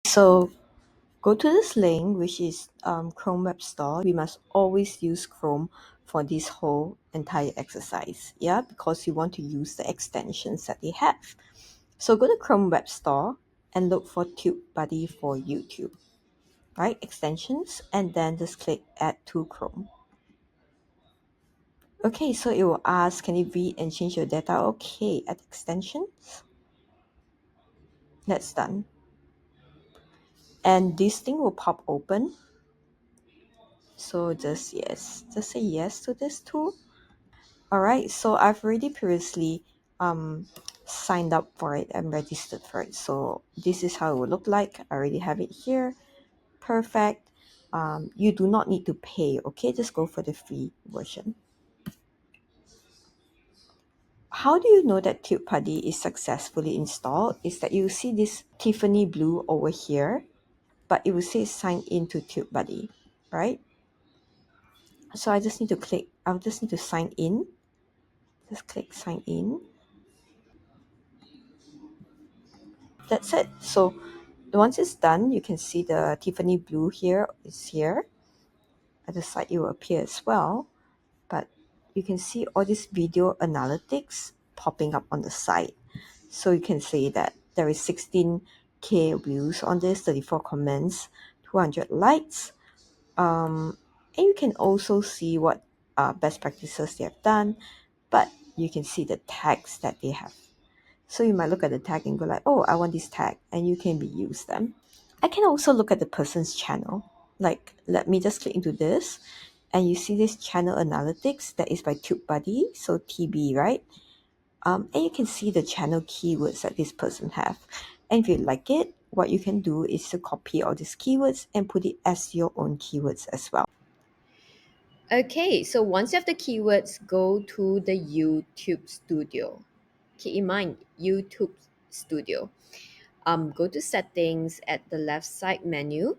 So go to this link, which is Chrome Web Store. We must always use Chrome for this whole entire exercise, yeah, because you want to use the extensions that they have. So go to Chrome Web Store and look for Tubebuddy for YouTube, right? Extensions, and then just click Add to Chrome. Okay, so it will ask, can you read and change your data? Okay, add extensions. That's done. And this thing will pop open. So just say yes to this too. All right, so I've already previously signed up for it and registered for it. So this is how it will look like. I already have it here. Perfect. You do not need to pay, okay? Just go for the free version. How do you know that Tubebuddy is successfully installed? Is that you see this Tiffany blue over here, but it will say sign in to Tubebuddy, right? So I'll just need to sign in. Just click sign in. That's it. So once it's done, you can see the Tiffany blue here is here. At the side, it will appear as well. But you can see all these video analytics popping up on the side. So you can see that there is 16K views on this, 34 comments, 200 likes. And you can also see what best practices they have done, but you can see the tags that they have. So you might look at the tag and go like, oh, I want this tag, and you can reuse them. I can also look at the person's channel. Like, let me just click into this, and you see this channel analytics that is by Tubebuddy, so TB, right? And you can see the channel keywords that this person have. And if you like it, what you can do is to copy all these keywords and put it as your own keywords as well. Okay, so once you have the keywords, go to the YouTube Studio. Keep in mind, YouTube Studio. Go to settings at the left side menu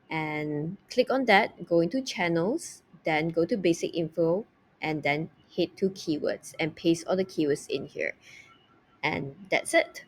and click on that. Go into channels, then go to basic info, and then hit to keywords and paste all the keywords in here. And that's it.